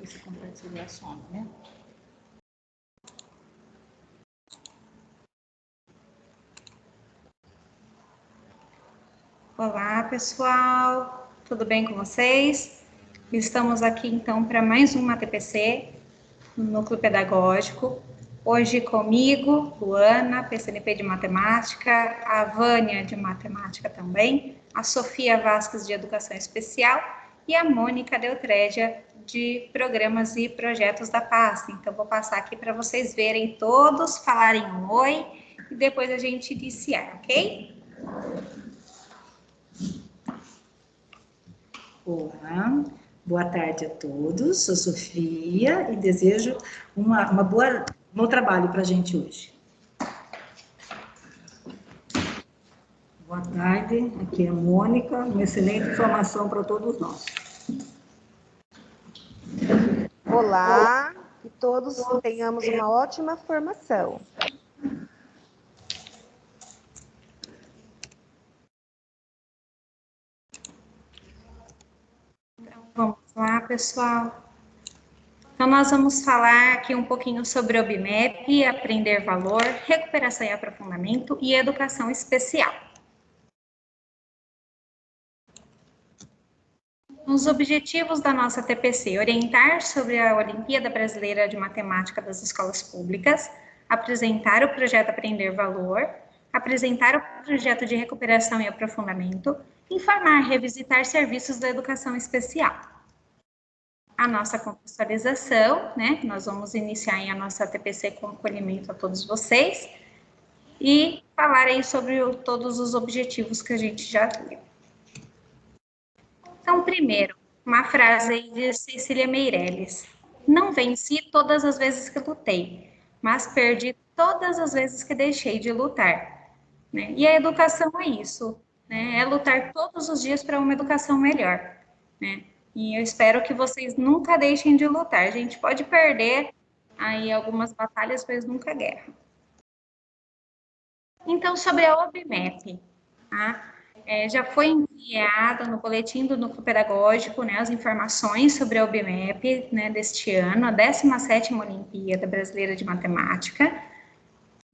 Esse compartilhar some, né? Olá, pessoal. Tudo bem com vocês? Estamos aqui, então, para mais uma TPC no Núcleo Pedagógico. Hoje comigo, Luana, PCNP de Matemática, a Vânia de Matemática também, a Sofia Vasques de Educação Especial e a Mônica Deltrégia de Programas e Projetos da pasta. Então, vou passar aqui para vocês verem todos, falarem um oi e depois a gente iniciar, ok? Olá, boa tarde a todos, sou Sofia e desejo um bom trabalho para a gente hoje. Boa tarde, aqui é a Mônica, uma excelente formação para todos nós. Olá, que todos tenhamos uma ótima formação. Vamos lá, pessoal. Então, nós vamos falar aqui um pouquinho sobre o OBMEP, Aprender Valor, Recuperação e Aprofundamento e Educação Especial. Os objetivos da nossa TPC: orientar sobre a Olimpíada Brasileira de Matemática das Escolas Públicas, apresentar o projeto Aprender Valor, apresentar o projeto de recuperação e aprofundamento, informar e revisitar serviços da educação especial. A nossa contextualização, né? Nós vamos iniciar a nossa TPC com acolhimento a todos vocês e falar aí sobre todos os objetivos que a gente já viu. Então, primeiro, uma frase aí de Cecília Meirelles: não venci todas as vezes que lutei, mas perdi todas as vezes que deixei de lutar. Né? E a educação é isso, né? É lutar todos os dias para uma educação melhor, né? E eu espero que vocês nunca deixem de lutar. A gente pode perder aí algumas batalhas, mas nunca guerra. Então, sobre a OBMEP, tá? Já foi enviada no boletim do Núcleo Pedagógico, né, as informações sobre a OBMEP, né, deste ano, a 17ª Olimpíada Brasileira de Matemática.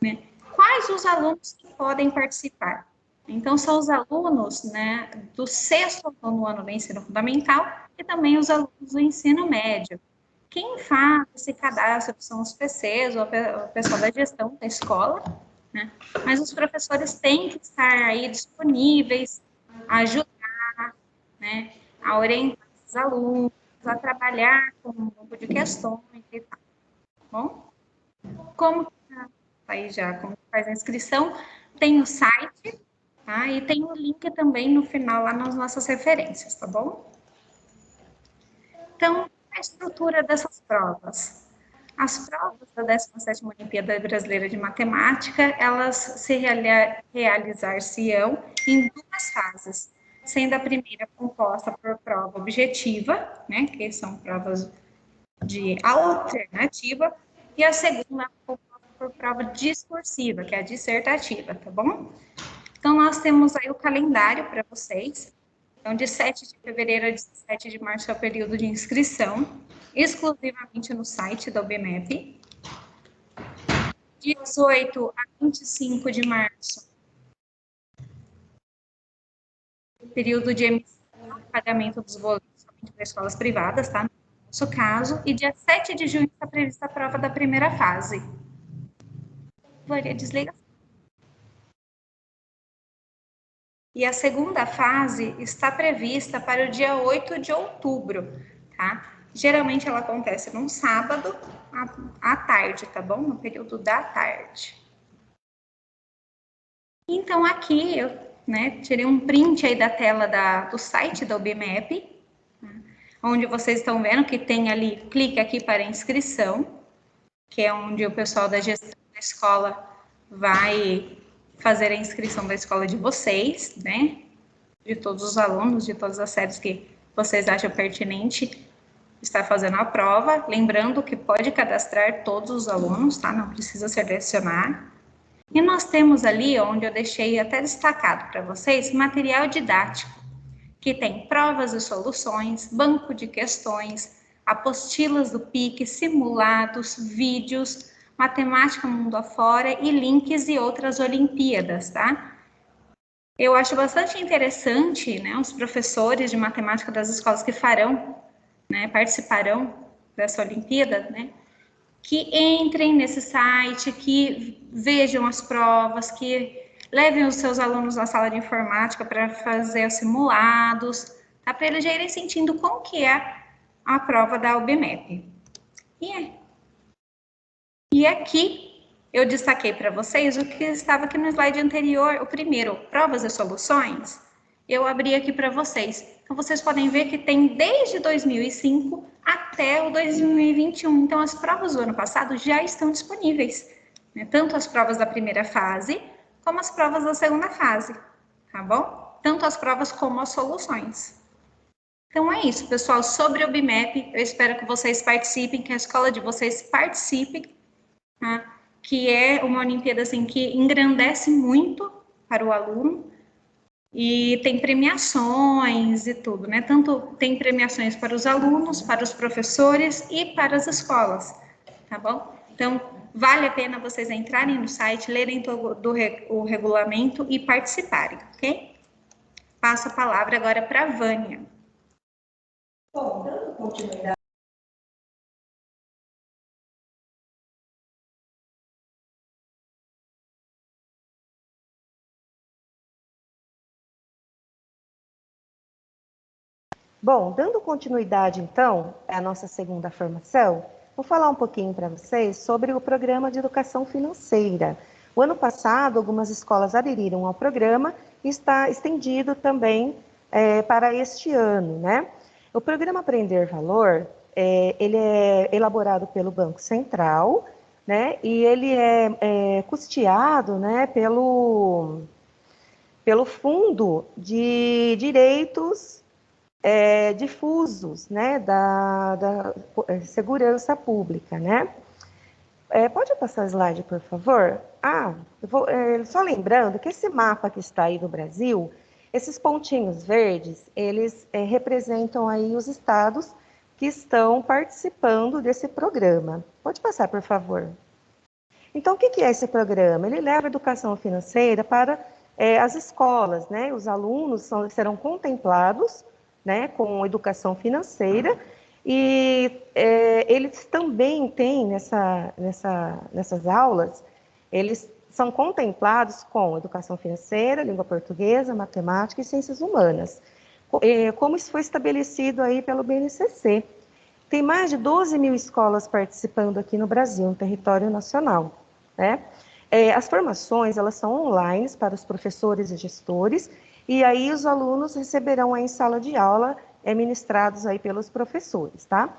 Né? Quais os alunos que podem participar? Então, são os alunos, né, do 6º ao 9º ano do ensino fundamental e também os alunos do ensino médio. Quem faz esse cadastro são os PCs, o pessoal da gestão da escola, né? Mas os professores têm que estar aí disponíveis a ajudar, né, a orientar os alunos, a trabalhar com um grupo de questões e tal. Bom, como aí já como faz a inscrição, tem o site, tá? E tem o link também no final lá nas nossas referências, tá bom? Então, a estrutura dessas provas. As provas da 17ª Olimpíada Brasileira de Matemática, elas se realizar-se-ão em 2 fases, sendo a primeira composta por prova objetiva, né, que são provas de alternativa, e a segunda composta por prova discursiva, que é a dissertativa, tá bom? Então, nós temos aí o calendário para vocês. Então, de 7 de fevereiro a 17 de março é o período de inscrição, exclusivamente no site da OBMEP. De 18 a 25 de março, período de emissão e pagamento dos boletos somente para escolas privadas, tá? No nosso caso. E dia 7 de junho está prevista a prova da primeira fase. Vânia, desliga. E a segunda fase está prevista para o dia 8 de outubro, tá? Geralmente ela acontece num sábado à tarde, tá bom? No período da tarde. Então, aqui eu, né, tirei um print aí da tela do site da OBMEP, onde vocês estão vendo que tem ali, clique aqui para inscrição, que é onde o pessoal da gestão da escola vai fazer a inscrição da escola de vocês, né? De todos os alunos, de todas as séries que vocês acham pertinente estar fazendo a prova. Lembrando que pode cadastrar todos os alunos, tá? Não precisa selecionar. E nós temos ali, onde eu deixei até destacado para vocês, material didático, que tem provas e soluções, banco de questões, apostilas do PIC, simulados, vídeos, matemática mundo afora e links e outras Olimpíadas, tá? Eu acho bastante interessante, né, os professores de matemática das escolas que farão, né, participarão dessa Olimpíada, né, que entrem nesse site, que vejam as provas, que levem os seus alunos na sala de informática para fazer os simulados, tá, para eles já irem sentindo como que é a prova da UBMEP. E aqui eu destaquei para vocês o que estava aqui no slide anterior, o primeiro, provas e soluções. Eu abri aqui para vocês. Então, vocês podem ver que tem desde 2005 até o 2021. Então, as provas do ano passado já estão disponíveis, né? Tanto as provas da primeira fase, como as provas da segunda fase, tá bom? Tanto as provas como as soluções. Então, é isso, pessoal. Sobre o BIMEP, eu espero que vocês participem, que a escola de vocês participe, tá? Que é uma Olimpíada assim, que engrandece muito para o aluno e tem premiações e tudo, né? Tanto tem premiações para os alunos, para os professores e para as escolas, tá bom? Então, vale a pena vocês entrarem no site, lerem o regulamento e participarem, ok? Passo a palavra agora para a Vânia. Bom, dando continuidade. Bom, dando continuidade, então, à nossa segunda formação, vou falar um pouquinho para vocês sobre o programa de educação financeira. O ano passado, algumas escolas aderiram ao programa e está estendido também para este ano, né? O programa Aprender Valor, ele é elaborado pelo Banco Central, né? E ele é custeado, né, pelo Fundo de Direitos difusos, né, da segurança pública, né? Pode passar o slide, por favor? Só lembrando que esse mapa que está aí do Brasil, esses pontinhos verdes, eles representam aí os estados que estão participando desse programa. Pode passar, por favor. Então, o que é esse programa? Ele leva a educação financeira para as escolas, né? Os alunos serão contemplados, né, com educação financeira, e eles também têm nessas aulas, eles são contemplados com educação financeira, língua portuguesa, matemática e ciências humanas, como isso foi estabelecido aí pelo BNCC. Tem mais de 12 mil escolas participando aqui no Brasil, no território nacional, né? As formações, elas são online para os professores e gestores, e aí os alunos receberão aí em sala de aula, ministrados aí pelos professores, tá?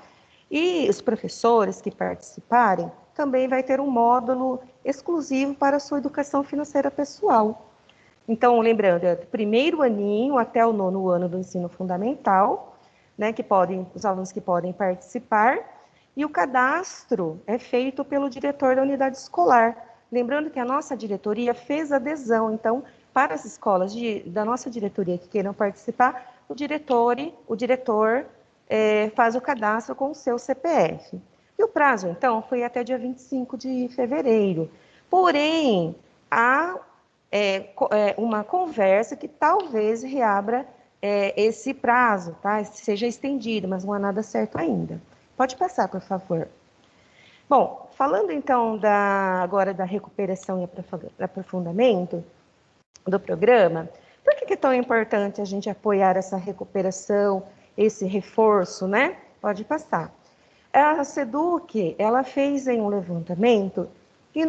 E os professores que participarem, também vai ter um módulo exclusivo para a sua educação financeira pessoal. Então, lembrando, é do primeiro aninho até o 9º ano do ensino fundamental, né, os alunos que podem participar, e o cadastro é feito pelo diretor da unidade escolar. Lembrando que a nossa diretoria fez adesão, então, para as escolas da nossa diretoria que queiram participar, o diretor faz o cadastro com o seu CPF. E o prazo, então, foi até dia 25 de fevereiro. Porém, há uma conversa que talvez reabra esse prazo, tá? Seja estendido, mas não há nada certo ainda. Pode passar, por favor. Bom, falando então agora da recuperação e aprofundamento do programa, por que é tão importante a gente apoiar essa recuperação, esse reforço, né? Pode passar. A SEDUC, ela fez um levantamento e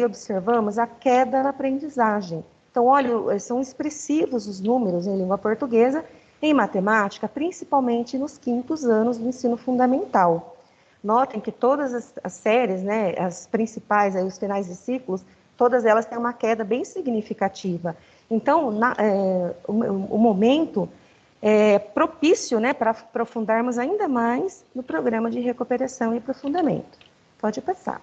observamos a queda na aprendizagem. Então, olha, são expressivos os números em língua portuguesa, em matemática, principalmente nos 5º anos do ensino fundamental. Notem que todas as séries, né, as principais, aí, os finais de ciclos, todas elas têm uma queda bem significativa. Então, o momento é propício, né, para aprofundarmos ainda mais no programa de recuperação e aprofundamento. Pode passar.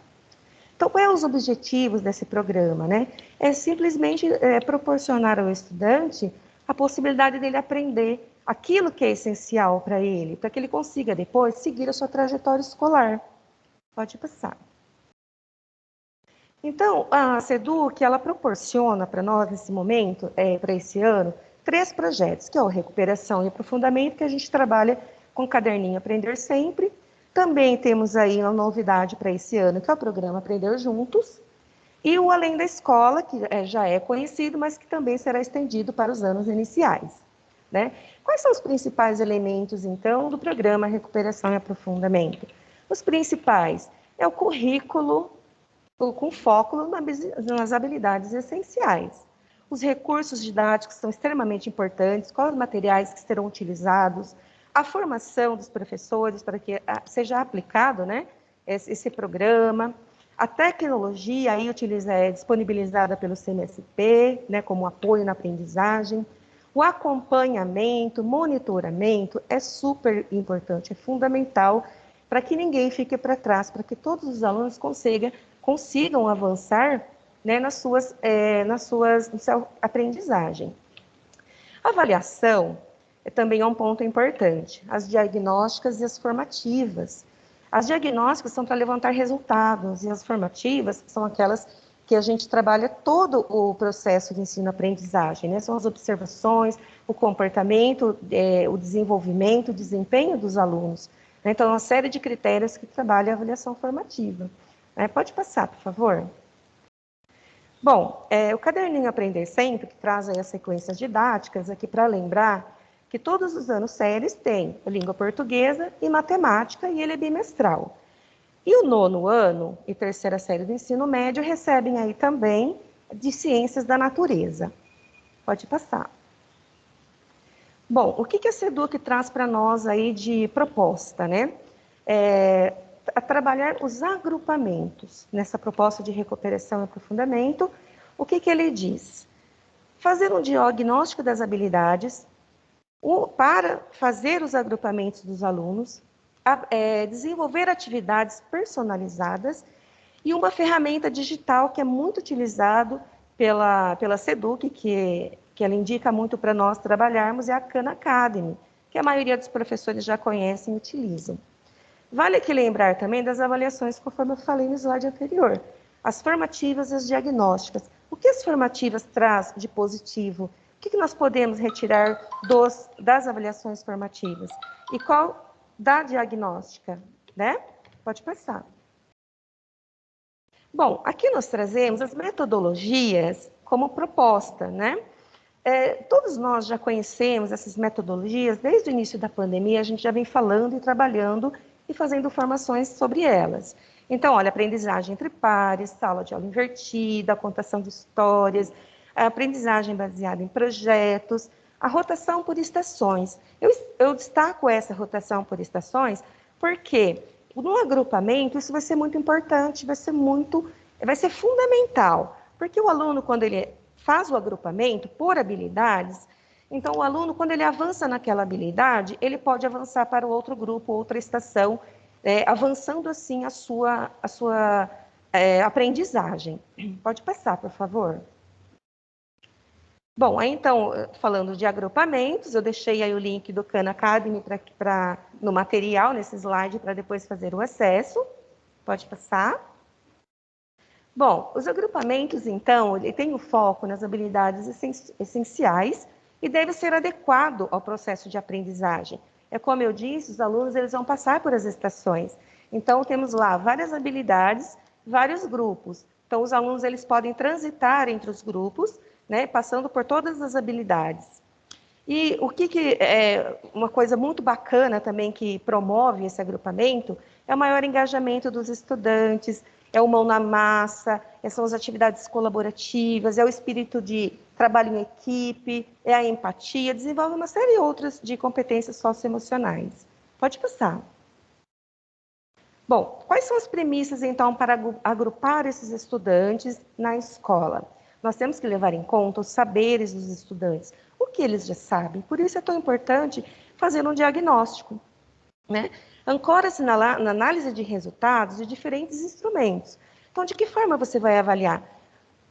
Então, quais são os objetivos desse programa, né? É simplesmente proporcionar ao estudante a possibilidade dele aprender aquilo que é essencial para ele, para que ele consiga depois seguir a sua trajetória escolar. Pode passar. Então, a SEDUC, ela proporciona para nós, nesse momento, para esse ano, 3 projetos, que é o Recuperação e Aprofundamento, que a gente trabalha com o caderninho Aprender Sempre. Também temos aí uma novidade para esse ano, que é o programa Aprender Juntos, e o Além da Escola, que já é conhecido, mas que também será estendido para os anos iniciais, né? Quais são os principais elementos, então, do programa Recuperação e Aprofundamento? Os principais é o currículo com foco nas habilidades essenciais. Os recursos didáticos são extremamente importantes, quais os materiais que serão utilizados, a formação dos professores para que seja aplicado, né, esse programa, a tecnologia aí disponibilizada pelo CMSP, né, como apoio na aprendizagem, o acompanhamento, monitoramento é super importante, é fundamental para que ninguém fique para trás, para que todos os alunos consigam avançar, né, na sua aprendizagem. A avaliação também é um ponto importante, as diagnósticas e as formativas. As diagnósticas são para levantar resultados e as formativas são aquelas que a gente trabalha todo o processo de ensino-aprendizagem, né? São as observações, o comportamento, o desenvolvimento, o desempenho dos alunos. Então, uma série de critérios que trabalha a avaliação formativa. Pode passar, por favor. Bom, o caderninho Aprender Sempre, que traz aí as sequências didáticas, aqui para lembrar que todos os anos séries têm língua portuguesa e matemática, e ele é bimestral. E o 9º ano e 3ª série do ensino médio recebem aí também de ciências da natureza. Pode passar. Bom, o que a SEDUC traz para nós aí de proposta, né? A trabalhar os agrupamentos nessa proposta de recuperação e aprofundamento. O que ele diz? Fazer um diagnóstico das habilidades para fazer os agrupamentos dos alunos, desenvolver atividades personalizadas e uma ferramenta digital que é muito utilizado pela SEDUC, que ela indica muito para nós trabalharmos, é a Khan Academy, que a maioria dos professores já conhecem e utilizam. Vale aqui lembrar também das avaliações, conforme eu falei no slide anterior, as formativas e as diagnósticas. O que as formativas traz de positivo? O que nós podemos retirar das avaliações formativas? E qual da diagnóstica, né? Pode passar. Bom, aqui nós trazemos as metodologias como proposta, né? Todos nós já conhecemos essas metodologias, desde o início da pandemia, a gente já vem falando e trabalhando e fazendo formações sobre elas. Então, olha, aprendizagem entre pares, sala de aula invertida, a contação de histórias, a aprendizagem baseada em projetos, a rotação por estações. Eu destaco essa rotação por estações porque no agrupamento isso vai ser muito importante, vai ser fundamental, porque o aluno, quando ele faz o agrupamento por habilidades, então o aluno, quando ele avança naquela habilidade, ele pode avançar para o outro grupo, outra estação, avançando assim a sua aprendizagem. Pode passar, por favor. Bom, aí então, falando de agrupamentos, eu deixei aí o link do Khan Academy no material, nesse slide, para depois fazer o acesso. Pode passar. Bom, os agrupamentos, então, ele tem o foco nas habilidades essenciais e deve ser adequado ao processo de aprendizagem. Como eu disse, os alunos eles vão passar por as estações. Então, temos lá várias habilidades, vários grupos. Então, os alunos eles podem transitar entre os grupos, né, passando por todas as habilidades. E o que é uma coisa muito bacana também que promove esse agrupamento é o maior engajamento dos estudantes, é o mão na massa, são as atividades colaborativas, é o espírito de trabalho em equipe, é a empatia, desenvolve uma série de outras de competências socioemocionais. Pode passar. Bom, quais são as premissas, então, para agrupar esses estudantes na escola? Nós temos que levar em conta os saberes dos estudantes, o que eles já sabem. Por isso é tão importante fazer um diagnóstico, né? Ancora-se na análise de resultados de diferentes instrumentos. Então, de que forma você vai avaliar?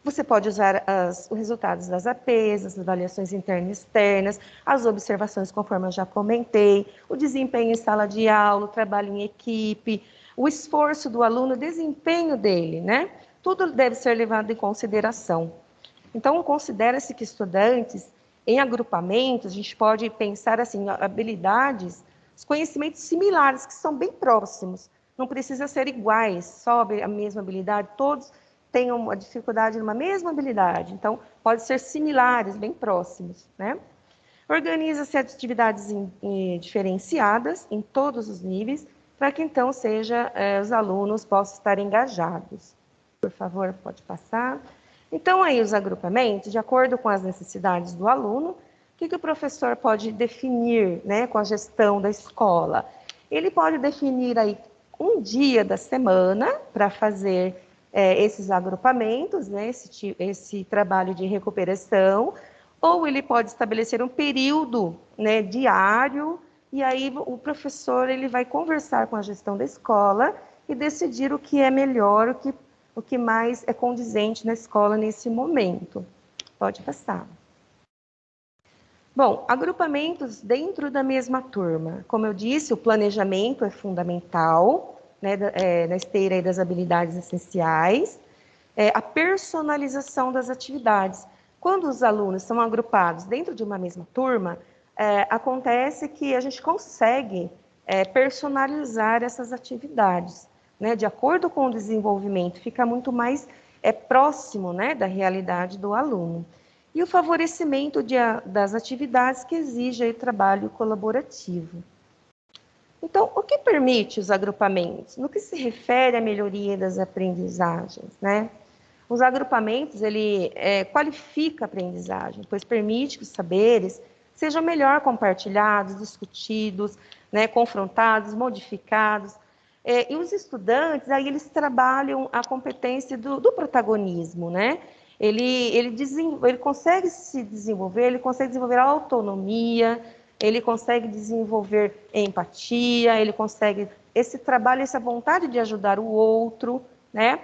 Você pode usar os resultados das APs, as avaliações internas e externas, as observações, conforme eu já comentei, o desempenho em sala de aula, o trabalho em equipe, o esforço do aluno, o desempenho dele, né? Tudo deve ser levado em consideração. Então, considera-se que estudantes, em agrupamentos, a gente pode pensar assim, habilidades, os conhecimentos similares, que são bem próximos. Não precisa ser iguais, só a mesma habilidade, todos tenham uma dificuldade numa mesma habilidade. Então, pode ser similares, bem próximos, né? Organiza-se atividades diferenciadas em todos os níveis, para que então os alunos possam estar engajados. Por favor, pode passar. Então, aí os agrupamentos, de acordo com as necessidades do aluno, o que o professor pode definir, né, com a gestão da escola? Ele pode definir aí um dia da semana para fazer esses agrupamentos, né, esse trabalho de recuperação, ou ele pode estabelecer um período, né, diário, e aí o professor ele vai conversar com a gestão da escola e decidir o que é melhor, o que mais é condizente na escola nesse momento. Pode passar. Bom, agrupamentos dentro da mesma turma. Como eu disse, o planejamento é fundamental, né, na esteira aí das habilidades essenciais. A personalização das atividades. Quando os alunos são agrupados dentro de uma mesma turma, acontece que a gente consegue personalizar essas atividades, né, de acordo com o desenvolvimento, fica muito mais próximo, né, da realidade do aluno. E o favorecimento das atividades que exigem trabalho colaborativo. Então, o que permite os agrupamentos? No que se refere à melhoria das aprendizagens, né? Os agrupamentos, ele qualifica a aprendizagem, pois permite que os saberes sejam melhor compartilhados, discutidos, né, confrontados, modificados. E os estudantes, aí eles trabalham a competência do protagonismo, né? Ele consegue se desenvolver, ele consegue desenvolver a autonomia, ele consegue desenvolver empatia, ele consegue esse trabalho, essa vontade de ajudar o outro, né?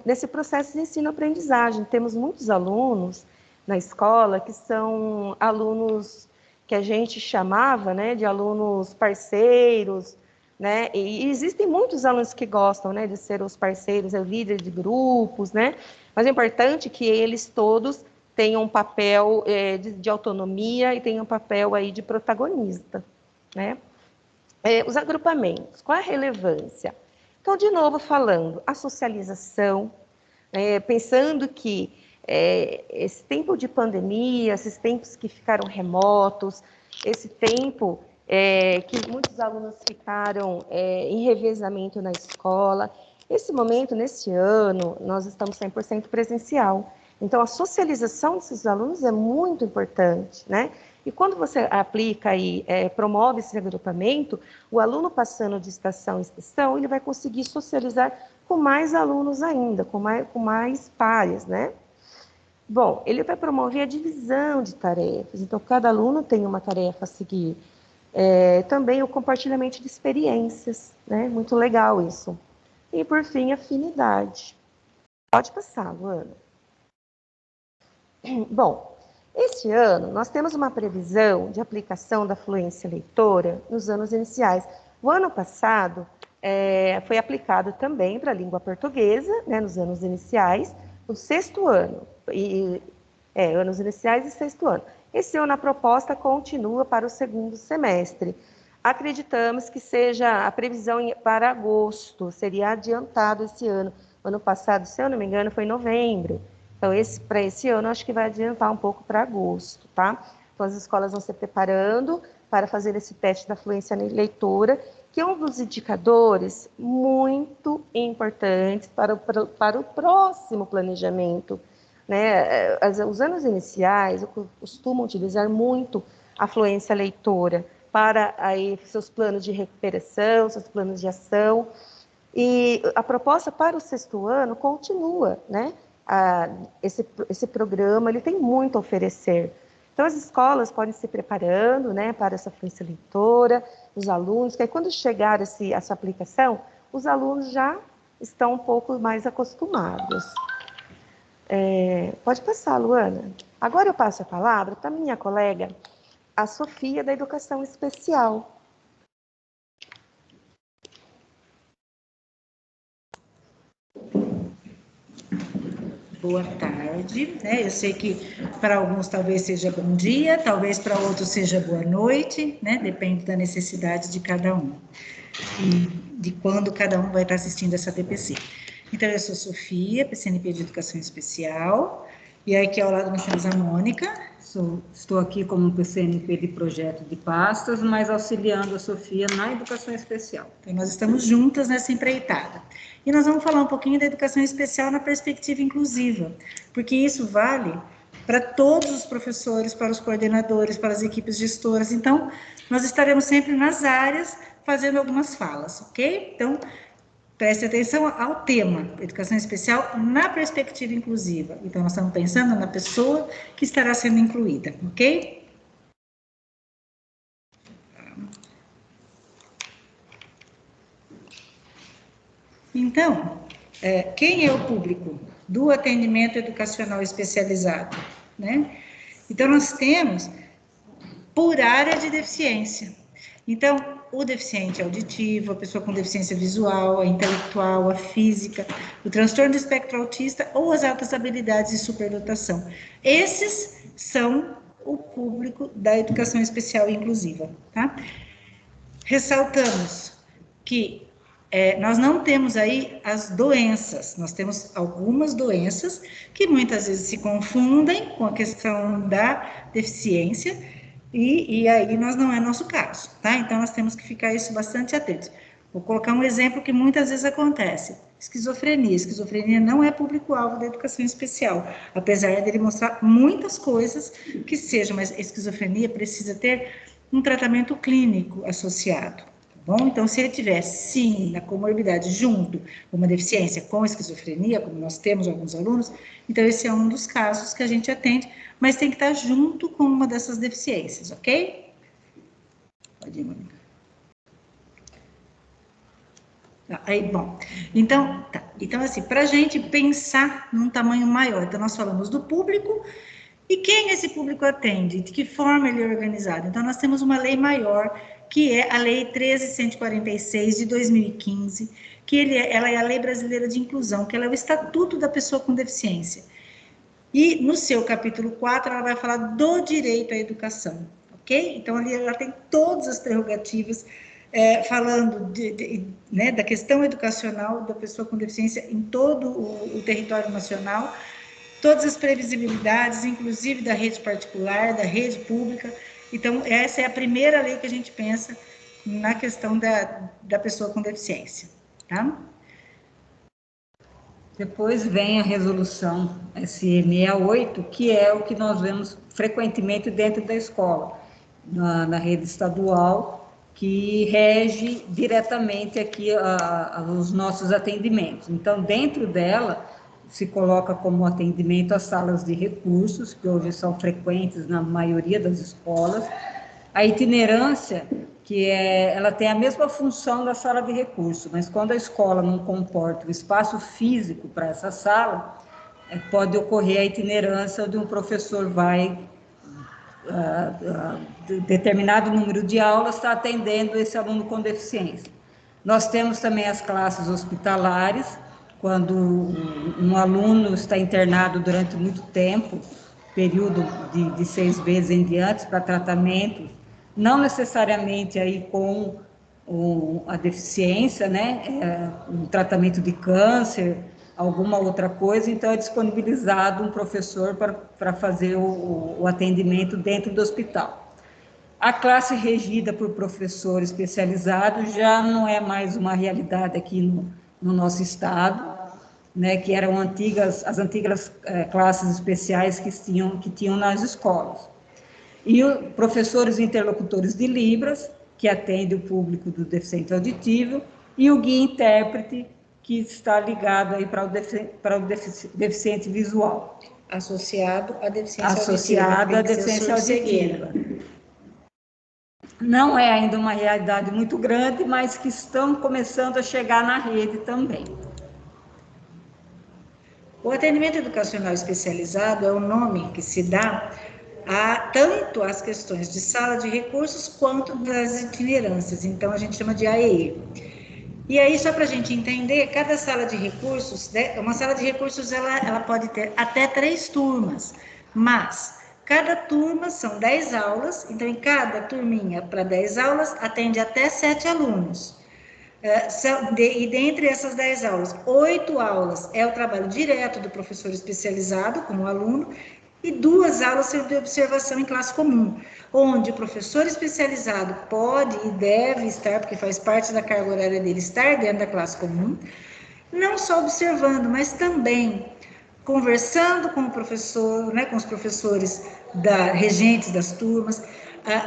Nesse processo de ensino-aprendizagem, temos muitos alunos na escola que são alunos que a gente chamava, né, de alunos parceiros, né? E existem muitos alunos que gostam, né, de ser os parceiros, líderes de grupos, né? Mas é importante que eles todos tenham um papel de autonomia e tenham um papel aí de protagonista, né? Os agrupamentos, qual a relevância? Então, de novo falando, a socialização, pensando que esse tempo de pandemia, esses tempos que ficaram remotos, esse tempo que muitos alunos ficaram em revezamento na escola, esse momento, nesse ano, nós estamos 100% presencial. Então, a socialização desses alunos é muito importante, né? E quando você aplica e promove esse agrupamento, o aluno passando de estação em estação, ele vai conseguir socializar com mais alunos ainda, com mais pares, né? Bom, ele vai promover a divisão de tarefas, então cada aluno tem uma tarefa a seguir. Também o compartilhamento de experiências, né? Muito legal isso. E, por fim, afinidade. Pode passar, Luana. Bom, este ano nós temos uma previsão de aplicação da fluência leitora nos anos iniciais. O ano passado foi aplicado também para a língua portuguesa, né, nos anos iniciais, no sexto ano, anos iniciais e sexto ano. Esse ano a proposta continua para o segundo semestre. Acreditamos que seja a previsão para agosto, seria adiantado esse ano. Ano passado, se eu não me engano, foi em novembro. Então, para esse ano, acho que vai adiantar um pouco para agosto, tá? Então, as escolas vão se preparando para fazer esse teste da fluência leitora, que é um dos indicadores muito importantes para o próximo planejamento, né? Os anos iniciais costumam utilizar muito a fluência leitora para aí, seus planos de recuperação, seus planos de ação. E a proposta para o sexto ano continua, né? Esse programa ele tem muito a oferecer. Então, as escolas podem se preparando, né, para essa fluência leitora, os alunos, que aí quando chegar essa aplicação, os alunos já estão um pouco mais acostumados. Pode passar, Luana. Agora eu passo a palavra para minha colega, a Sofia, da Educação Especial. Boa tarde, né? Eu sei que para alguns talvez seja bom dia, talvez para outros seja boa noite, né? Depende da necessidade de cada um e de quando cada um vai estar assistindo essa TPC. Então, eu sou Sofia, PCNP de Educação Especial, e aqui ao lado nós temos a Mônica. Estou aqui como PCNP de projeto de pastas, mas auxiliando a Sofia na educação especial. Então, nós estamos juntas nessa empreitada. E nós vamos falar um pouquinho da educação especial na perspectiva inclusiva, porque isso vale para todos os professores, para os coordenadores, para as equipes gestoras. Então, nós estaremos sempre nas áreas fazendo algumas falas, ok? Então, preste atenção ao tema, educação especial na perspectiva inclusiva. Então, nós estamos pensando na pessoa que estará sendo incluída, ok? Então, quem é o público do atendimento educacional especializado, né? Então, nós temos por área de deficiência. Então, o deficiente auditivo, a pessoa com deficiência visual, a intelectual, a física, o transtorno do espectro autista ou as altas habilidades de superdotação. Esses são o público da educação especial e inclusiva, tá? Ressaltamos que nós não temos aí as doenças, nós temos algumas doenças que muitas vezes se confundem com a questão da deficiência, e aí nós não é nosso caso, tá? Então, nós temos que ficar isso bastante atentos. Vou colocar um exemplo que muitas vezes acontece. Esquizofrenia. Esquizofrenia não é público-alvo da educação especial, apesar dele mostrar muitas coisas que sejam, mas esquizofrenia precisa ter um tratamento clínico associado. Bom, então, se ele tiver, sim, na comorbidade junto, uma deficiência com esquizofrenia, como nós temos alguns alunos, então esse é um dos casos que a gente atende, mas tem que estar junto com uma dessas deficiências, ok? Pode ir, Mônica. Aí, bom, então, tá. Então, assim, para a gente pensar num tamanho maior, então nós falamos do público, e quem esse público atende? De que forma ele é organizado? Então, nós temos uma lei maior, que é a Lei 13.146, de 2015, que ela é a Lei Brasileira de Inclusão, que ela é o Estatuto da Pessoa com Deficiência. E, no seu capítulo 4, ela vai falar do direito à educação, ok? Então, ali ela tem todas as prerrogativas, falando né, da questão educacional da pessoa com deficiência em todo o território nacional, todas as previsibilidades, inclusive da rede particular, da rede pública. Então, essa é a primeira lei que a gente pensa na questão da pessoa com deficiência, tá? Depois vem a resolução SE68, que é o que nós vemos frequentemente dentro da escola, na rede estadual, que rege diretamente aqui os nossos atendimentos. Então, dentro dela, se coloca como atendimento as salas de recursos, que hoje são frequentes na maioria das escolas, a itinerância, ela tem a mesma função da sala de recursos, mas quando a escola não comporta o espaço físico para essa sala, pode ocorrer a itinerância onde um professor vai, determinado número de aulas, está atendendo esse aluno com deficiência. Nós temos também as classes hospitalares, quando um aluno está internado durante muito tempo, período de 6 meses em diante, para tratamento, não necessariamente aí com a deficiência, né, um tratamento de câncer, alguma outra coisa, então é disponibilizado um professor para fazer o atendimento dentro do hospital. A classe regida por professor especializado já não é mais uma realidade aqui no nosso estado, né, que eram as antigas classes especiais que tinham nas escolas. E professores interlocutores de Libras, que atende o público do deficiente auditivo, e o guia intérprete, que está ligado aí para o deficiente visual. Associado à deficiência Associado à deficiência auditiva. Não é ainda uma realidade muito grande, mas que estão começando a chegar na rede também. O atendimento educacional especializado é o nome que se dá tanto às questões de sala de recursos quanto das itinerâncias, então a gente chama de AEE. E aí, só para a gente entender, cada sala de recursos, né, uma sala de recursos ela pode ter até 3 turmas, mas cada turma são 10 aulas, então em cada turminha para 10 aulas atende até 7 alunos. E dentre essas 10 aulas, 8 aulas é o trabalho direto do professor especializado com o aluno, e 2 aulas de observação em classe comum, onde o professor especializado pode e deve estar, porque faz parte da carga horária dele estar dentro da classe comum, não só observando, mas também conversando com o professor, né, com os professores regentes das turmas,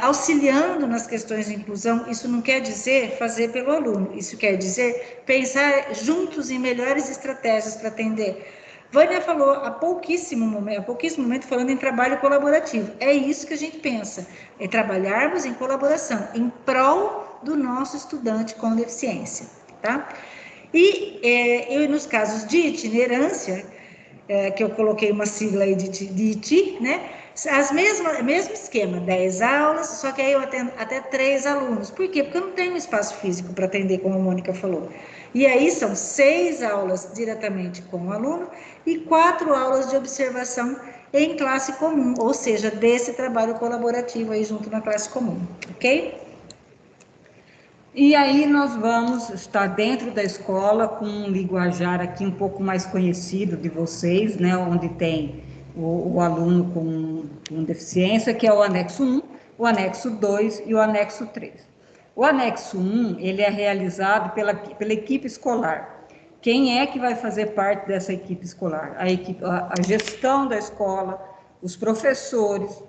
auxiliando nas questões de inclusão. Isso não quer dizer fazer pelo aluno, isso quer dizer pensar juntos em melhores estratégias para atender. Vânia falou há pouquíssimo momento falando em trabalho colaborativo. É isso que a gente pensa, é trabalharmos em colaboração, em prol do nosso estudante com deficiência, tá? E nos casos de itinerância, que eu coloquei uma sigla aí de ITI, né? Mesmo esquema, 10 aulas, só que aí eu atendo até 3 alunos. Por quê? Porque eu não tenho espaço físico para atender, como a Mônica falou. E aí são 6 aulas diretamente com o aluno e 4 aulas de observação em classe comum, ou seja, desse trabalho colaborativo aí junto na classe comum, ok? E aí nós vamos estar dentro da escola com um linguajar aqui um pouco mais conhecido de vocês, né, onde tem o aluno com deficiência, que é o anexo 1, o anexo 2 e o anexo 3. O anexo 1, ele é realizado pela equipe escolar. Quem é que vai fazer parte dessa equipe escolar? A gestão da escola, os professores.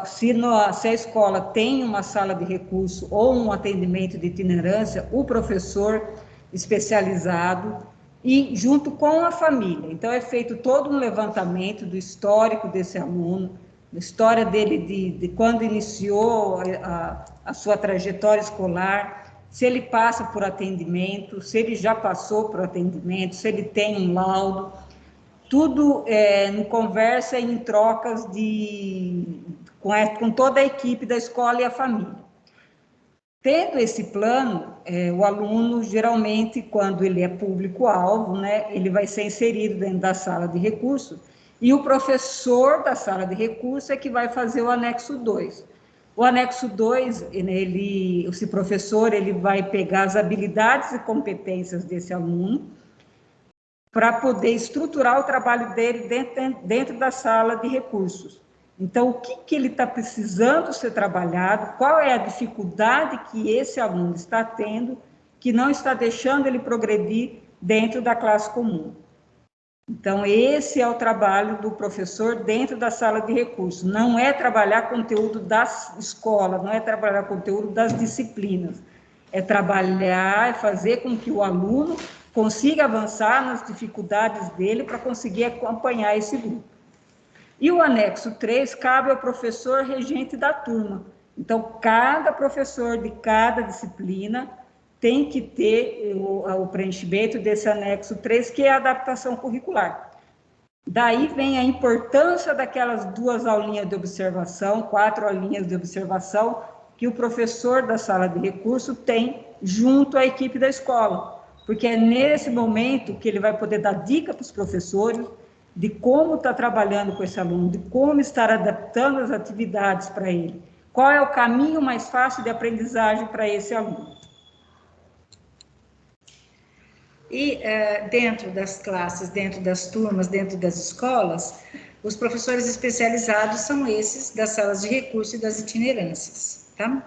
Se a escola tem uma sala de recurso ou um atendimento de itinerância, o professor especializado e junto com a família. Então, é feito todo um levantamento do histórico desse aluno, da história dele de quando iniciou a sua trajetória escolar, se ele passa por atendimento, se ele já passou por atendimento, se ele tem um laudo, tudo em conversa e em trocas com toda a equipe da escola e a família. Tendo esse plano, o aluno, geralmente, quando ele é público-alvo, né, ele vai ser inserido dentro da sala de recurso, e o professor da sala de recurso é que vai fazer o anexo 2. O anexo 2, esse professor, ele vai pegar as habilidades e competências desse aluno, para poder estruturar o trabalho dele dentro da sala de recursos. Então, o que ele está precisando ser trabalhado, qual é a dificuldade que esse aluno está tendo, que não está deixando ele progredir dentro da classe comum. Então, esse é o trabalho do professor dentro da sala de recursos. Não é trabalhar conteúdo da escola, não é trabalhar conteúdo das disciplinas. É trabalhar, é fazer com que o aluno consiga avançar nas dificuldades dele para conseguir acompanhar esse grupo. E o anexo 3 cabe ao professor regente da turma. Então, cada professor de cada disciplina tem que ter o preenchimento desse anexo 3, que é a adaptação curricular. Daí vem a importância daquelas 2 aulinhas de observação, 4 aulinhas de observação, que o professor da sala de recurso tem junto à equipe da escola, porque é nesse momento que ele vai poder dar dica para os professores de como está trabalhando com esse aluno, de como estar adaptando as atividades para ele, qual é o caminho mais fácil de aprendizagem para esse aluno. E dentro das classes, dentro das turmas, dentro das escolas, os professores especializados são esses das salas de recurso e das itinerâncias, tá?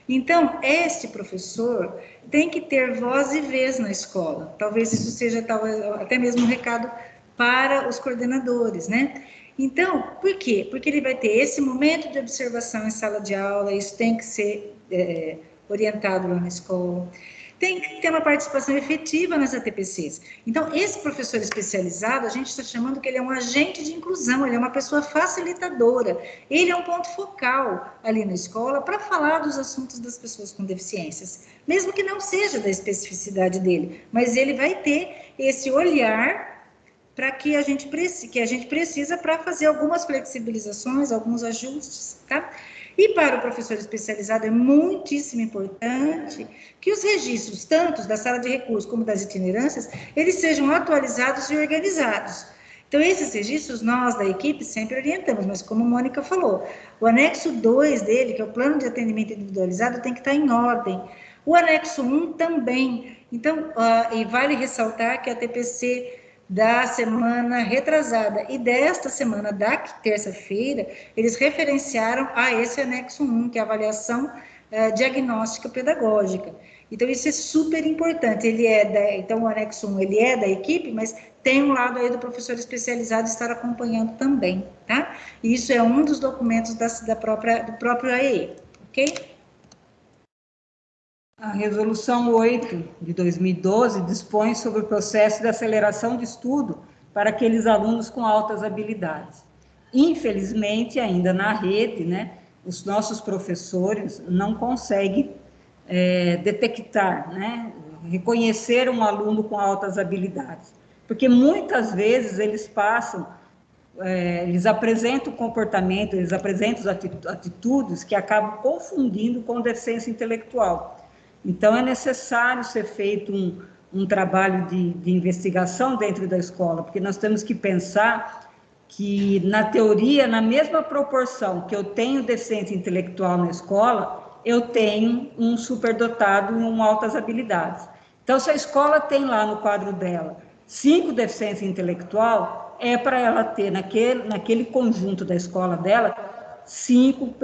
Então, este professor tem que ter voz e vez na escola. Talvez isso seja até mesmo um recado para os coordenadores, né? Então, por quê? Porque ele vai ter esse momento de observação em sala de aula, isso tem que ser orientado lá na escola. Tem que ter uma participação efetiva nas ATPCs. Então, esse professor especializado, a gente está chamando que ele é um agente de inclusão, ele é uma pessoa facilitadora, ele é um ponto focal ali na escola para falar dos assuntos das pessoas com deficiências, mesmo que não seja da especificidade dele, mas ele vai ter esse olhar para que a gente precisa para fazer algumas flexibilizações, alguns ajustes, tá? E para o professor especializado é muitíssimo importante que os registros, tanto da sala de recursos como das itinerâncias, eles sejam atualizados e organizados. Então, esses registros, nós da equipe sempre orientamos, mas como a Mônica falou, o anexo 2 dele, que é o plano de atendimento individualizado, tem que estar em ordem. O anexo 1 também. Então, e vale ressaltar que a TPC da semana retrasada e desta semana, da terça-feira, eles referenciaram a esse anexo 1, que é a avaliação diagnóstica pedagógica. Então, isso é super importante. Então, o anexo 1, ele é da equipe, mas tem um lado aí do professor especializado estar acompanhando também, tá? E isso é um dos documentos do próprio AEE, ok? A Resolução 8 de 2012 dispõe sobre o processo de aceleração de estudo para aqueles alunos com altas habilidades. Infelizmente, ainda na rede, né, os nossos professores não conseguem detectar, né, reconhecer um aluno com altas habilidades, porque muitas vezes eles eles apresentam comportamento, eles apresentam atitudes que acabam confundindo com deficiência intelectual. Então, é necessário ser feito um trabalho de investigação dentro da escola, porque nós temos que pensar que, na teoria, na mesma proporção que eu tenho deficiência intelectual na escola, eu tenho um superdotado com altas habilidades. Então, se a escola tem lá no quadro dela 5 deficiência intelectual, é para ela ter naquele conjunto da escola dela 5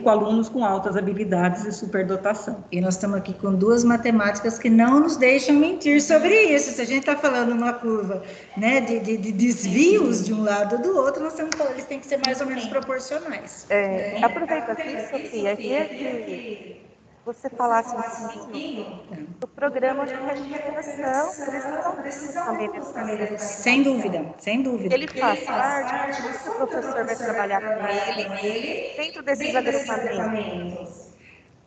alunos com altas habilidades e superdotação. E nós estamos aqui com 2 matemáticas que não nos deixam mentir sobre isso. Se a gente está falando uma curva, né, de desvios de um lado ou do outro, eles têm que ser mais ou menos proporcionais. Aproveito aqui, Sofia, que você falasse um pouquinho do programa de recuperação, que eles estão também nesse processo. Sem dúvida, sem dúvida. Ele faz parte, como que o professor vai trabalhar com ele dentro desses agrupamentos?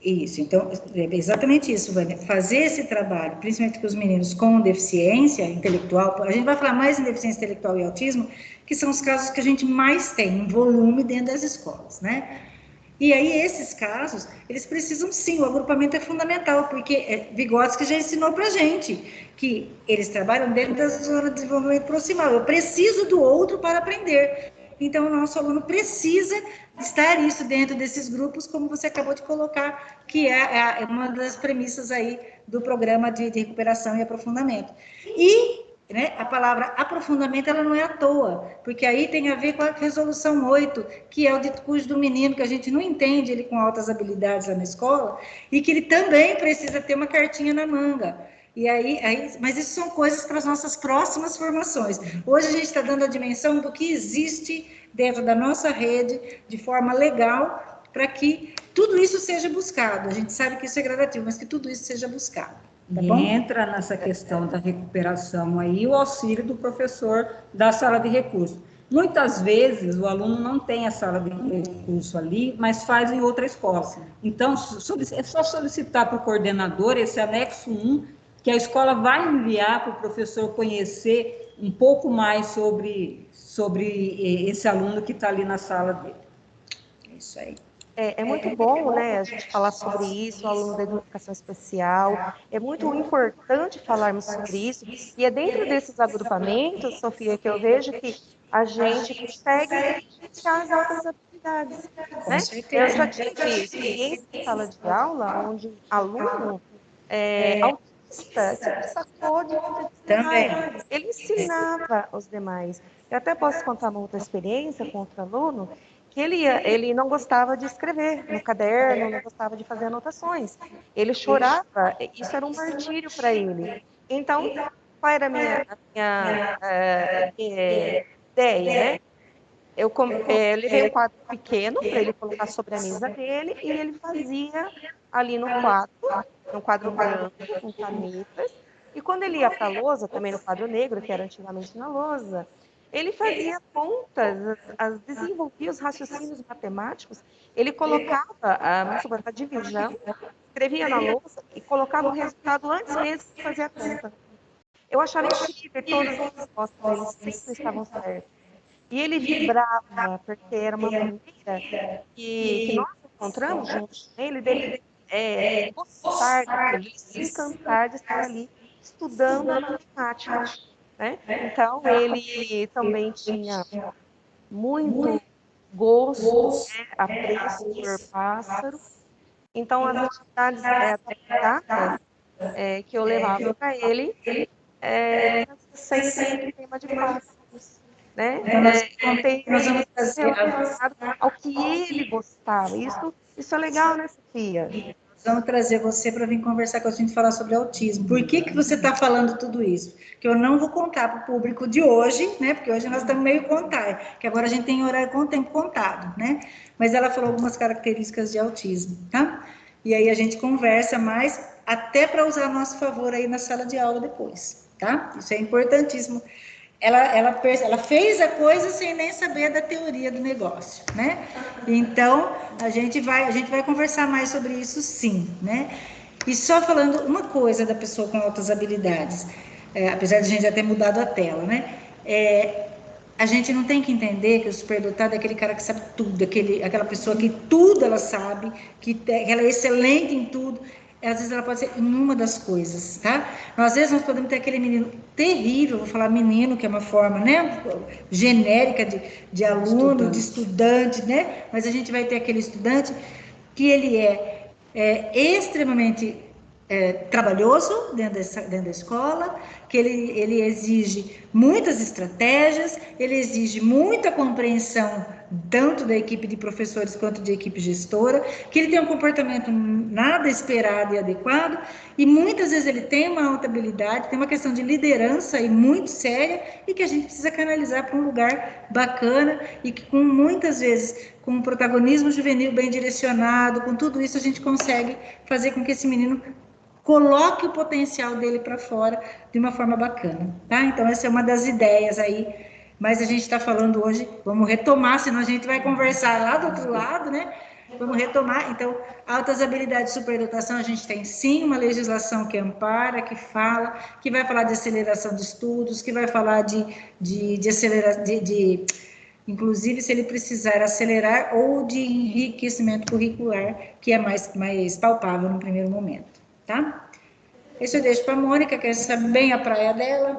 Isso, então, é exatamente isso, Vânia. Fazer esse trabalho, principalmente com os meninos com deficiência intelectual, a gente vai falar mais em deficiência intelectual e autismo, que são os casos que a gente mais tem em volume dentro das escolas, né? E aí, esses casos, eles precisam sim, o agrupamento é fundamental, porque Vygotsky já ensinou pra gente que eles trabalham dentro da zona de desenvolvimento proximal. Eu preciso do outro para aprender. Então, o nosso aluno precisa estar isso dentro desses grupos, como você acabou de colocar, que é uma das premissas aí do programa de recuperação e aprofundamento. E, né, a palavra aprofundamento, ela não é à toa, porque aí tem a ver com a resolução 8, que é o discurso do menino, que a gente não entende ele com altas habilidades lá na escola, e que ele também precisa ter uma cartinha na manga. E mas isso são coisas para as nossas próximas formações. Hoje a gente está dando a dimensão do que existe dentro da nossa rede, de forma legal, para que tudo isso seja buscado. A gente sabe que isso é gradativo, mas que tudo isso seja buscado. Tá bom? Entra nessa questão da recuperação aí o auxílio do professor da sala de recurso. Muitas vezes o aluno não tem a sala de recurso ali, mas faz em outra escola. Então, é só solicitar para o coordenador esse anexo 1, que a escola vai enviar para o professor conhecer um pouco mais sobre esse aluno que está ali na sala dele. É isso aí. É muito bom, né, a gente falar sobre isso, o aluno da educação especial. É muito importante falarmos sobre isso. E é dentro desses agrupamentos, Sofia, que eu vejo que a gente consegue identificar as altas habilidades. Né? Eu já tive experiência em sala de aula, onde aluno autista se destacou diante dos demais. Ele ensinava os demais. Eu até posso contar uma outra experiência com outro aluno, que ele não gostava de escrever no caderno, não gostava de fazer anotações. Ele chorava, isso era um martírio para ele. Então, qual era a minha ideia, né? Eu levei um quadro pequeno para ele colocar sobre a mesa dele e ele fazia ali no quadro branco, com canetas, e quando ele ia para a lousa, também no quadro negro, que era antigamente na lousa, ele fazia contas, desenvolvia os raciocínios matemáticos, ele colocava, vamos supor, a divisão, escrevia na lousa e colocava o resultado antes mesmo de fazer a conta. Eu achava incrível, todas as respostas dele sempre estavam certas. E ele vibrava, porque era uma maneira que nós encontramos juntos com ele, dele gostar daquilo, de se encantar de estar ali estudando a matemática, né? Então, ele também tinha muito gosto, né, apreço por pássaros. Então, as atividades adaptadas que eu levava para ele sempre o tema de pássaros, né? Nós vamos fazer Relacionado ao que ele gostava. Isso é legal, né, Sofia? Vamos trazer você para vir conversar com a gente, falar sobre autismo. Por que você está falando tudo isso? Que eu não vou contar para o público de hoje, né? Porque hoje nós estamos meio contar, que agora a gente tem horário com o tempo contado, né? Mas ela falou algumas características de autismo, tá? E aí a gente conversa mais, até para usar a nosso favor aí na sala de aula depois, tá? Isso é importantíssimo. Ela fez a coisa sem nem saber da teoria do negócio, né? Então, a gente vai conversar mais sobre isso, sim, né? E só falando uma coisa da pessoa com altas habilidades, apesar de a gente já ter mudado a tela, né? A gente não tem que entender que o superdotado é aquele cara que sabe tudo, aquela pessoa que tudo ela sabe, que ela é excelente em tudo. Às vezes ela pode ser em uma das coisas, tá? Às vezes nós podemos ter aquele menino terrível, vou falar menino, que é uma forma, né, genérica de aluno, de estudante, né? Mas a gente vai ter aquele estudante que ele é extremamente trabalhoso dentro da escola, que ele exige muitas estratégias, ele exige muita compreensão tanto da equipe de professores quanto de equipe gestora, que ele tem um comportamento nada esperado e adequado, e muitas vezes ele tem uma alta habilidade, tem uma questão de liderança e muito séria, e que a gente precisa canalizar para um lugar bacana, e que com muitas vezes, com um protagonismo juvenil bem direcionado, com tudo isso a gente consegue fazer com que esse menino coloque o potencial dele para fora de uma forma bacana, tá? Então, essa é uma das ideias aí, mas a gente está falando hoje, vamos retomar, senão a gente vai conversar lá do outro lado, né? Vamos retomar. Então, altas habilidades de superdotação, a gente tem sim uma legislação que ampara, que fala, que vai falar de aceleração de estudos, que vai falar de acelerar, inclusive se ele precisar acelerar, ou de enriquecimento curricular, que é mais palpável no primeiro momento. Tá? Isso eu deixo para a Mônica, que é bem a praia dela.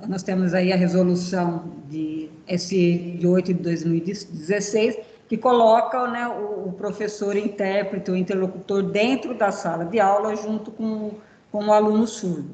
Nós temos aí a resolução de 8 de 2016, que coloca, né, o professor intérprete, o interlocutor dentro da sala de aula, junto com o aluno surdo.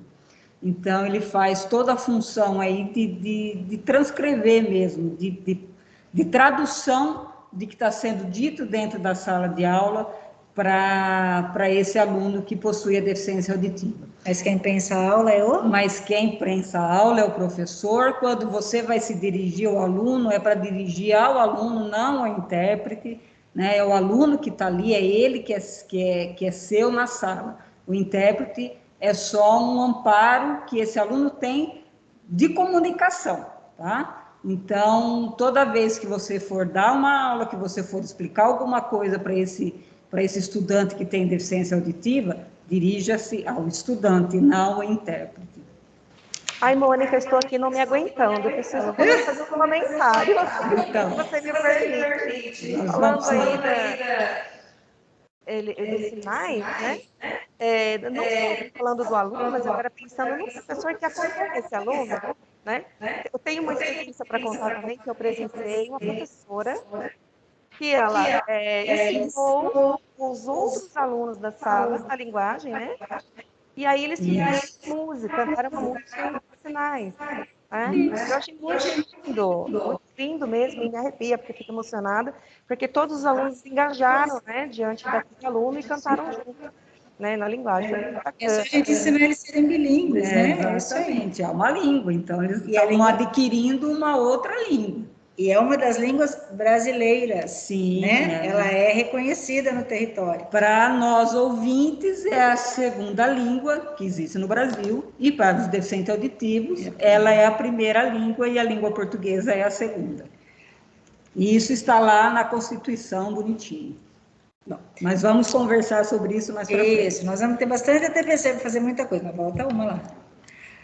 Então, ele faz toda a função aí de transcrever mesmo, de tradução de que está sendo dito dentro da sala de aula, para esse aluno que possui a deficiência auditiva. Mas quem pensa a aula é o? Mas quem pensa a aula é o professor. Quando você vai se dirigir ao aluno, é para dirigir ao aluno, não ao intérprete, né? É o aluno que está ali, é ele que é seu na sala. O intérprete é só um amparo que esse aluno tem de comunicação, tá? Então, toda vez que você for dar uma aula, que você for explicar alguma coisa para esse estudante que tem deficiência auditiva, dirija-se ao estudante, não ao intérprete. Ai, Mônica, estou aqui não me aguentando, eu preciso fazer um comentário, então, você me permite. Falando aí dos sinais, né? Não só falando do aluno, mas agora pensando no professor que acompanha esse aluno, né? Eu tenho uma experiência para contar também, que eu presenciei uma professora que ela ensinou os outros alunos da sala a linguagem, né? E aí eles fizeram música, cantaram uma música com sinais. Né? Eu achei muito lindo mesmo, e me arrepia, porque fico emocionada, porque todos os alunos se engajaram, né, diante daquele aluno e cantaram junto, né, na linguagem. É só a gente ensinar eles a serem bilíngues, né? Exatamente, é uma língua, então eles estão adquirindo uma outra língua. E é uma das línguas brasileiras, sim, né? Ela é reconhecida no território. Para nós ouvintes, é a segunda língua que existe no Brasil, e para os deficientes auditivos, ela é a primeira língua e a língua portuguesa é a segunda. E isso está lá na Constituição, bonitinho. Bom, mas vamos conversar sobre isso mais para frente. Isso, nós vamos ter bastante TPC para fazer muita coisa, mas volta uma lá.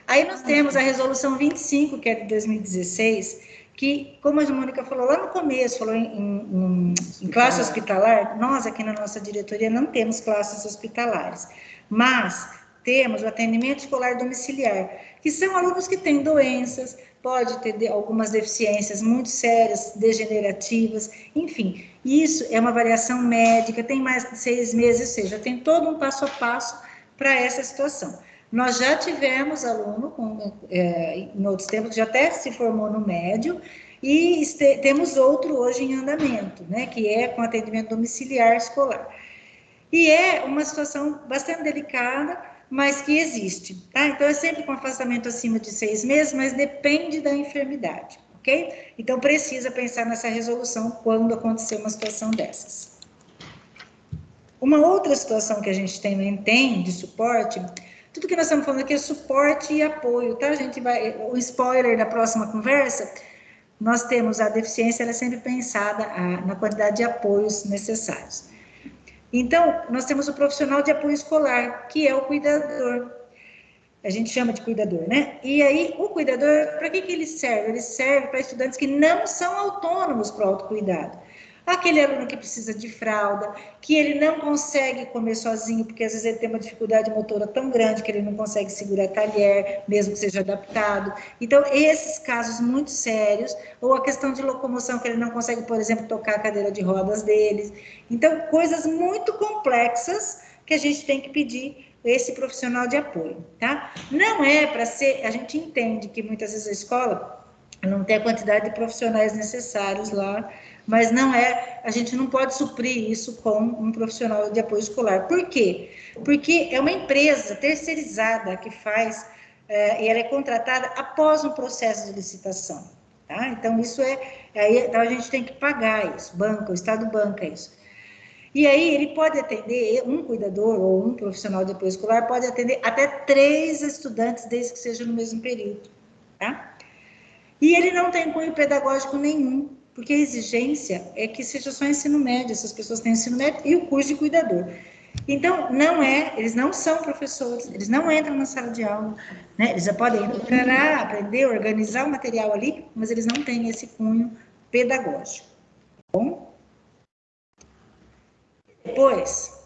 Aí nós temos a resolução 25, que é de 2016, que, como a Mônica falou lá no começo, falou em classe hospitalar, nós aqui na nossa diretoria não temos classes hospitalares, mas temos o atendimento escolar domiciliar, que são alunos que têm doenças, pode ter algumas deficiências muito sérias, degenerativas, enfim, isso é uma variação médica, tem mais de 6 meses, ou seja, tem todo um passo a passo para essa situação. Nós já tivemos aluno em outros tempos, que já até se formou no médio, e temos outro hoje em andamento, né, que é com atendimento domiciliar escolar. E é uma situação bastante delicada, mas que existe, tá? Então, é sempre com afastamento acima de 6 meses, mas depende da enfermidade, ok? Então, precisa pensar nessa resolução quando acontecer uma situação dessas. Uma outra situação que a gente também tem de suporte, tudo que nós estamos falando aqui é suporte e apoio, tá? A gente vai, o spoiler da próxima conversa, nós temos a deficiência, ela é sempre pensada na quantidade de apoios necessários. Então, nós temos o profissional de apoio escolar, que é o cuidador. A gente chama de cuidador, né? E aí, o cuidador, para que ele serve? Ele serve para estudantes que não são autônomos para o autocuidado. Aquele aluno que precisa de fralda, que ele não consegue comer sozinho, porque às vezes ele tem uma dificuldade motora tão grande que ele não consegue segurar talher, mesmo que seja adaptado. Então, esses casos muito sérios, ou a questão de locomoção, que ele não consegue, por exemplo, tocar a cadeira de rodas deles. Então, coisas muito complexas que a gente tem que pedir esse profissional de apoio, tá? Não é para ser, a gente entende que muitas vezes a escola não tem a quantidade de profissionais necessários lá, mas não é, a gente não pode suprir isso com um profissional de apoio escolar. Por quê? Porque é uma empresa terceirizada que faz, e ela é contratada após um processo de licitação, tá? Então, isso então a gente tem que pagar isso, o Estado banca isso. E aí, ele pode atender, um cuidador ou um profissional de apoio escolar pode atender até 3 estudantes, desde que seja no mesmo período, tá? E ele não tem cunho pedagógico nenhum, porque a exigência é que seja só ensino médio, essas pessoas têm ensino médio e o curso de cuidador. Então, eles não são professores, eles não entram na sala de aula, né? Eles já podem entrar, aprender, organizar o material ali, mas eles não têm esse cunho pedagógico, tá bom? Depois,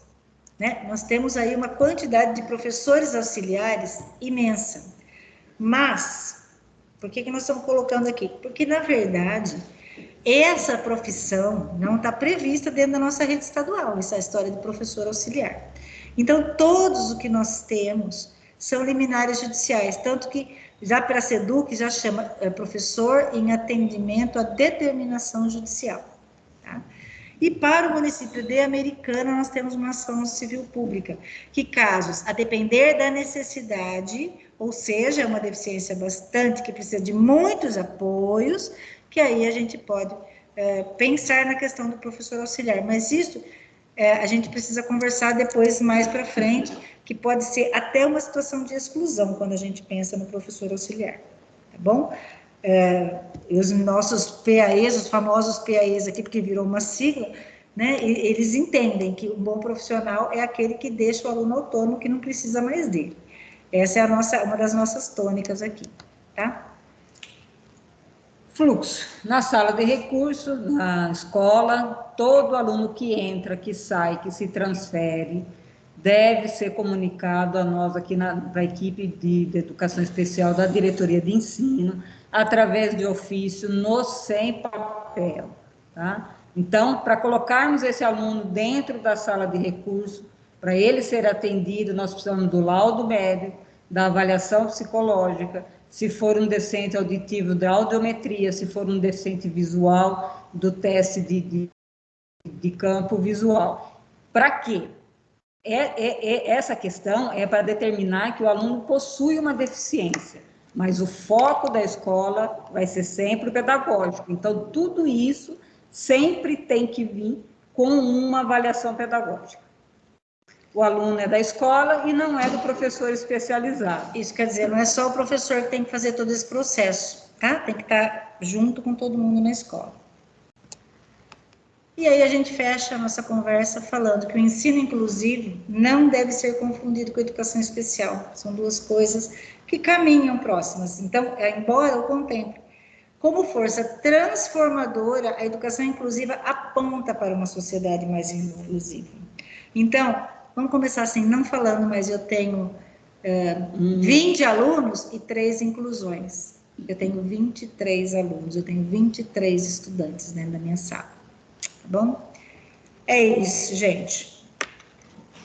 né, nós temos aí uma quantidade de professores auxiliares imensa, mas por que nós estamos colocando aqui? Porque, na verdade, essa profissão não está prevista dentro da nossa rede estadual, essa história de professor auxiliar. Então, todos o que nós temos são liminares judiciais, tanto que já para a SEDUC já chama professor em atendimento à determinação judicial, tá? E para o município de Americana, nós temos uma ação civil pública, que casos, a depender da necessidade, ou seja, uma deficiência bastante, que precisa de muitos apoios, que aí a gente pode pensar na questão do professor auxiliar. Mas isso a gente precisa conversar depois, mais para frente, que pode ser até uma situação de exclusão, quando a gente pensa no professor auxiliar, tá bom? Os nossos PAEs, os famosos PAEs aqui, porque virou uma sigla, né, eles entendem que um bom profissional é aquele que deixa o aluno autônomo, que não precisa mais dele. Essa é uma das nossas tônicas aqui, tá? Fluxo. Na sala de recursos, na escola, todo aluno que entra, que sai, que se transfere, deve ser comunicado a nós aqui para a equipe de educação especial da diretoria de ensino, através de ofício, no sem papel, tá? Então, para colocarmos esse aluno dentro da sala de recurso, para ele ser atendido, nós precisamos do laudo médico, da avaliação psicológica, se for um deficiente auditivo, da audiometria, se for um deficiente visual, do teste de campo visual. Para quê? Essa questão é para determinar que o aluno possui uma deficiência, mas o foco da escola vai ser sempre o pedagógico. Então, tudo isso sempre tem que vir com uma avaliação pedagógica. O aluno é da escola e não é do professor especializado. Isso quer dizer, não é só o professor que tem que fazer todo esse processo, tá? Tem que estar junto com todo mundo na escola. E aí a gente fecha a nossa conversa falando que o ensino inclusivo não deve ser confundido com a educação especial. São duas coisas que caminham próximas. Então, embora eu contemple como força transformadora, a educação inclusiva aponta para uma sociedade mais inclusiva. Então, vamos começar assim, não falando, mas eu tenho 20 alunos e 3 inclusões. Eu tenho 23 alunos, eu tenho 23 estudantes dentro da minha sala. Tá bom? É isso, gente.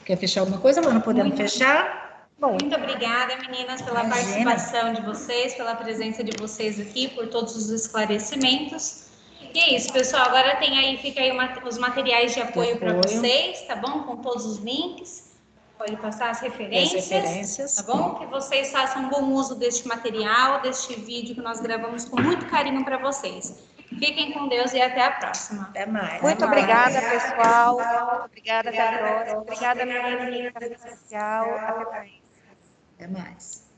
Quer fechar alguma coisa, Luana? Podemos fechar? Muito obrigada, meninas, pela participação de vocês, pela presença de vocês aqui, por todos os esclarecimentos. E é isso, pessoal. Agora fica aí os materiais de apoio para vocês, tá bom? Com todos os links. Pode passar as referências, tá bom? Que vocês façam bom uso deste material, deste vídeo que nós gravamos com muito carinho para vocês. Fiquem com Deus e até a próxima. Até mais. Muito obrigada, pessoal. Obrigada, até a próxima. Obrigada, meninas, da especial. Até mais. Até mais.